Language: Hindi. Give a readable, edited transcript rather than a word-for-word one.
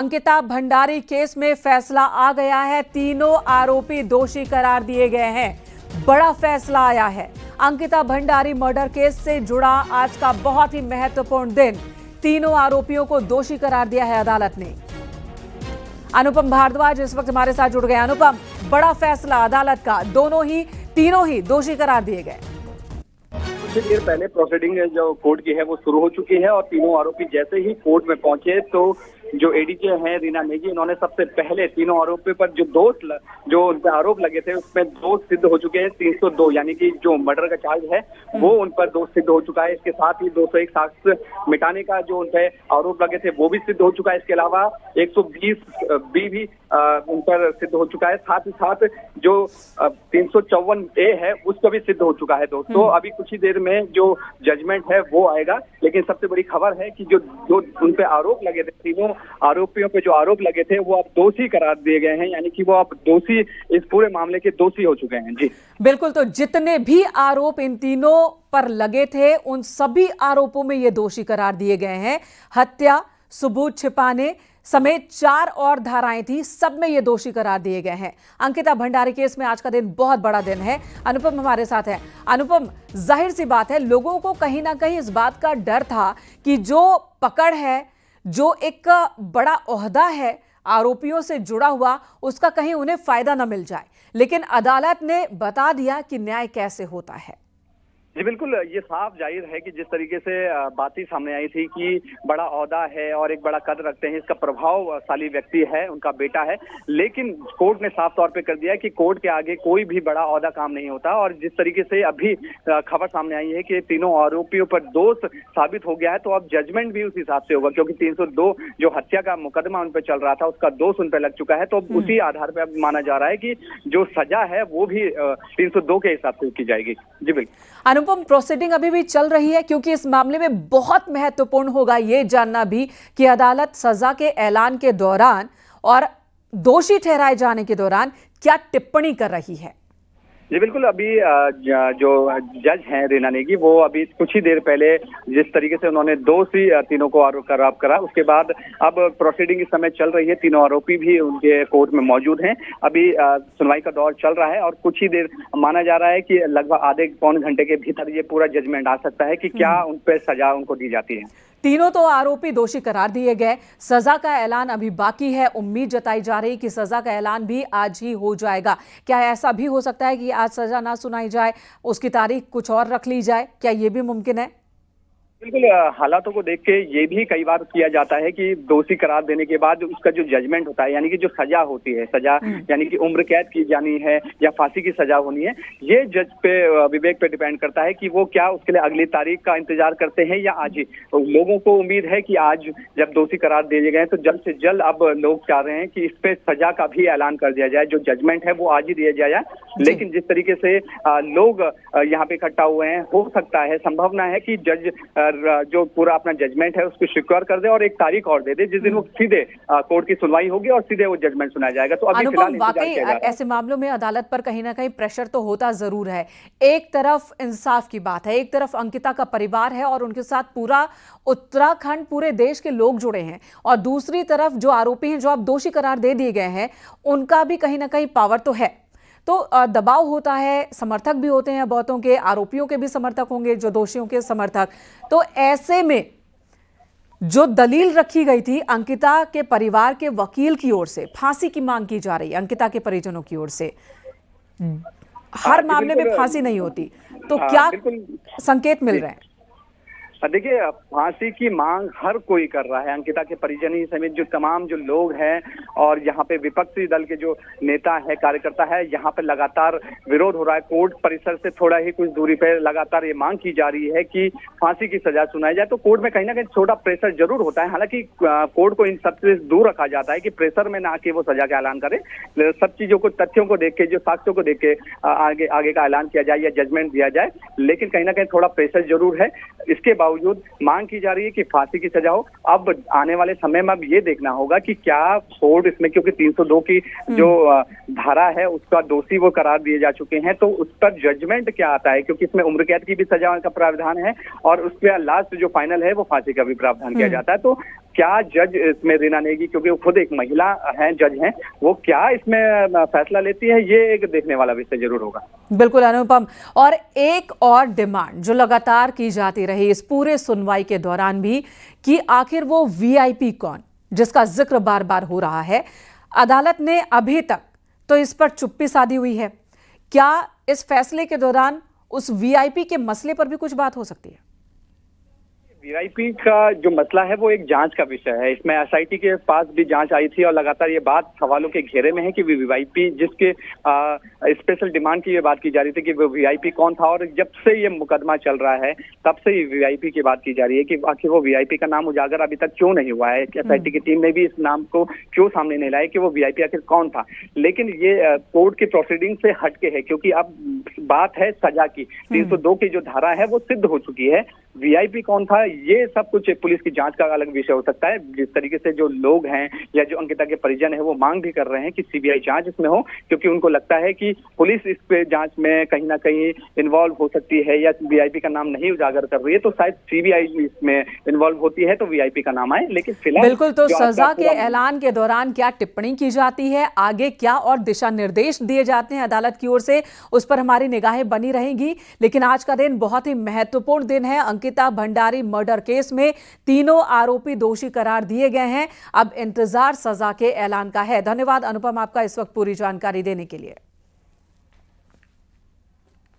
अंकिता भंडारी केस में फैसला आ गया है। तीनों आरोपी दोषी करार दिए गए हैं। बड़ा फैसला आया है। अंकिता भंडारी मर्डर केस से जुड़ा आज का बहुत ही महत्वपूर्ण दिन। तीनों आरोपियों को दोषी करार दिया है अदालत ने। अनुपम भारद्वाज इस वक्त हमारे साथ जुड़ गए। अनुपम, बड़ा फैसला अदालत का, तीनों ही दोषी करार दिए गए। कुछ देर पहले प्रोसीडिंग जो कोर्ट की है वो शुरू हो चुकी है और तीनों आरोपी जैसे ही कोर्ट में पहुंचे तो जो एडीजे हैं रीना नेगी, इन्होंने सबसे पहले तीनों आरोपियों पर जो उन पर आरोप लगे थे उसमें दोष सिद्ध हो चुके हैं। 302 यानी कि जो मर्डर का चार्ज है वो उन पर दोष सिद्ध हो चुका है। इसके साथ ही 201 साक्ष्य मिटाने का जो उन पर आरोप लगे थे वो भी सिद्ध हो चुका है। इसके अलावा 120 बी भी उन पर सिद्ध हो चुका है। साथ ही साथ जो 354A है उसका भी सिद्ध हो चुका है दोस्तों। अभी कुछ ही देर में जो जजमेंट है वो आएगा, लेकिन सबसे बड़ी खबर है कि जो उन पे आरोप लगे थे, तीनों आरोपियों पे जो आरोप लगे थे वो अब दोषी करार दिए गए हैं, यानी कि वो अब दोषी, इस पूरे मामले के दोषी हो चुके हैं। जी बिल्कुल, तो जितने भी आरोप इन तीनों पर लगे थे उन सभी आरोपों में ये दोषी करार दिए गए हैं। हत्या, सबूत छिपाने समेत 4 और धाराएं थी, सब में ये दोषी करार दिए गए हैं। अंकिता भंडारी केस में आज का दिन बहुत बड़ा दिन है। अनुपम हमारे साथ है। अनुपम, जाहिर सी बात है लोगों को कहीं ना कहीं इस बात का डर था कि जो पकड़ है, जो एक बड़ा ओहदा है आरोपियों से जुड़ा हुआ, उसका कहीं उन्हें फायदा न मिल जाए, लेकिन अदालत ने बता दिया कि न्याय कैसे होता है। जी बिल्कुल, ये साफ जाहिर है कि जिस तरीके से बातें सामने आई थी कि बड़ा ओहदा है और एक बड़ा कद रखते हैं, इसका प्रभावशाली व्यक्ति है, उनका बेटा है, लेकिन कोर्ट ने साफ तौर पे कर दिया कि कोर्ट के आगे कोई भी बड़ा ओहदा काम नहीं होता। और जिस तरीके से अभी खबर सामने आई है कि तीनों आरोपियों पर दोष साबित हो गया है, तो अब जजमेंट भी उस हिसाब से होगा, क्योंकि 302 जो हत्या का मुकदमा उन पर चल रहा था उसका दोष उन पर लग चुका है। तो उसी आधार पर अब माना जा रहा है कि जो सजा है वो भी 302 के हिसाब से की जाएगी। जी बिल्कुल अनुपम, प्रोसीडिंग अभी भी चल रही है, क्योंकि इस मामले में बहुत महत्वपूर्ण होगा यह जानना भी कि अदालत सजा के ऐलान के दौरान और दोषी ठहराए जाने के दौरान क्या टिप्पणी कर रही है। जी बिल्कुल, अभी जो जज हैं रीना नेगी, वो अभी कुछ ही देर पहले जिस तरीके से उन्होंने दोषी तीनों को आरोप करा, उसके बाद अब प्रोसीडिंग इस समय चल रही है। तीनों आरोपी भी उनके कोर्ट में मौजूद हैं। अभी सुनवाई का दौर चल रहा है और कुछ ही देर माना जा रहा है कि लगभग आधे पौन घंटे के भीतर ये पूरा जजमेंट आ सकता है कि क्या उन पर सजा उनको दी जाती है। तीनों तो आरोपी दोषी करार दिए गए, सजा का ऐलान अभी बाकी है। उम्मीद जताई जा रही कि सजा का ऐलान भी आज ही हो जाएगा। क्या ऐसा भी हो सकता है कि आज सजा ना सुनाई जाए, उसकी तारीख कुछ और रख ली जाए? क्या ये भी मुमकिन है? बिल्कुल, हालातों को देख के ये भी कई बार किया जाता है कि दोषी करार देने के बाद उसका जो जजमेंट होता है, यानी कि जो सजा होती है, सजा यानी कि उम्र कैद की जानी है या फांसी की सजा होनी है, ये जज पे विवेक पे डिपेंड करता है कि वो क्या उसके लिए अगली तारीख का इंतजार करते हैं या आज ही। तो लोगों को उम्मीद है कि आज जब दोषी करार दिए गए तो जल्द से जल्द अब लोग चाह रहे हैं कि इस पे सजा का भी ऐलान कर दिया जाए, जो जजमेंट है वो आज ही दिया जाए। लेकिन जिस तरीके से लोग यहाँ पे इकट्ठा हुए हैं, हो सकता है, संभावना है कि जज जो पूरा अपना जजमेंट है उसको स्वीकार कर दे और एक तारीख और दे दे जिस दिन वो सीधे कोर्ट की सुनवाई होगी और सीधे वो जजमेंट सुनाया जाएगा। तो अभी फिलहाल वाकई ऐसे मामलों में अदालत पर कहीं ना कहीं प्रेशर तो होता जरूर है। एक तरफ इंसाफ की बात है, एक तरफ अंकिता का परिवार है और उनके साथ पूरा उत्तराखंड, पूरे देश के लोग जुड़े हैं, और दूसरी तरफ जो आरोपी हैं, जो अब दोषी करार दे दिए गए हैं, उनका भी कहीं ना कहीं पावर तो है। तो दबाव होता है, समर्थक भी होते हैं बहुतों के, आरोपियों के भी समर्थक होंगे, जो दोषियों के समर्थक। तो ऐसे में जो दलील रखी गई थी अंकिता के परिवार के वकील की ओर से, फांसी की मांग की जा रही है अंकिता के परिजनों की ओर से। हर मामले में फांसी नहीं होती, तो क्या संकेत मिल रहे हैं? देखिए, फांसी की मांग हर कोई कर रहा है, अंकिता के परिजन ही समेत जो तमाम जो लोग हैं, और यहाँ पे विपक्षी दल के जो नेता है, कार्यकर्ता है, यहाँ पे लगातार विरोध हो रहा है। कोर्ट परिसर से थोड़ा ही कुछ दूरी पे लगातार ये मांग की जा रही है कि फांसी की सजा सुनाई जाए। तो कोर्ट में कहीं ना कहीं छोटा प्रेशर जरूर होता है। हालांकि कोर्ट को इन सब से दूर रखा जाता है कि प्रेशर में ना आके वो सजा का ऐलान करे। सब चीजों को, तथ्यों को देख के, जो साक्ष्यों को देख के आगे का ऐलान किया जाए या जजमेंट दिया जाए। लेकिन कहीं ना कहीं थोड़ा प्रेशर जरूर है। इसके बावजूद मांग की जा रही है कि फांसी की सजा हो। अब आने वाले समय में अब ये देखना होगा कि क्या कोर्ट इसमें, क्योंकि 302 की जो धारा है उसका दोषी वो करार दिए जा चुके हैं, तो उस पर जजमेंट क्या आता है, क्योंकि इसमें उम्र कैद की भी सजा का प्रावधान है और उस पर लास्ट जो फाइनल है वो फांसी का भी प्रावधान किया जाता है। तो क्या जज इसमें रीना नेगी, क्योंकि वो खुद एक महिला हैं, जज हैं, वो क्या इसमें फैसला लेती है, ये एक देखने वाला विषय जरूर होगा। बिल्कुल अनुपम। और एक और डिमांड जो लगातार की जाती रही इस पूरे सुनवाई के दौरान भी, कि आखिर वो वीआईपी कौन, जिसका जिक्र बार बार हो रहा है। अदालत ने अभी तक तो इस पर चुप्पी साधी हुई है। क्या इस फैसले के दौरान उस वीआईपी के मसले पर भी कुछ बात हो सकती है? वीआईपी का जो मसला है वो एक जांच का विषय है। इसमें एसआईटी के पास भी जांच आई थी और लगातार ये बात सवालों के घेरे में है कि वीआईपी जिसके स्पेशल डिमांड की ये बात की जा रही थी कि वो वीआईपी कौन था, और जब से ये मुकदमा चल रहा है तब से ये वीआईपी की बात की जा रही है कि आखिर वो वीआईपी का नाम उजागर अभी तक क्यों नहीं हुआ है। एसआईटी की टीम ने भी इस नाम को क्यों सामने नहीं लाया कि वो वीआईपी आखिर कौन था। लेकिन ये कोर्ट की प्रोसीडिंग से हटके है, क्योंकि अब बात है सजा की। 302 की जो धारा है वो सिद्ध हो चुकी है। वीआईपी कौन था ये सब कुछ पुलिस की जांच का अलग विषय हो सकता है। जिस तरीके से जो लोग हैं या जो अंकिता के परिजन है वो मांग भी कर रहे हैं कि सीबीआई जांच इसमें हो, क्योंकि उनको लगता है कि पुलिस इस पे जांच में कहीं ना कहीं इन्वॉल्व हो सकती है, या वीआईपी का नाम नहीं उजागर कर रही है तो शायद सीबीआई इसमें इन्वॉल्व होती है तो वीआईपी का नाम आए। लेकिन फिलहाल बिल्कुल, तो सजा के ऐलान के दौरान क्या टिप्पणी की जाती है, आगे क्या और दिशा निर्देश दिए जाते हैं अदालत की ओर से, उस पर हमारी निगाहें बनी रहेंगी। लेकिन आज का दिन बहुत ही महत्वपूर्ण दिन है। अंकिता भंडारी मर्डर केस में तीनों आरोपी दोषी करार दिए गए हैं। अब इंतजार सजा के ऐलान का है। धन्यवाद अनुपम आपका इस वक्त पूरी जानकारी देने के लिए।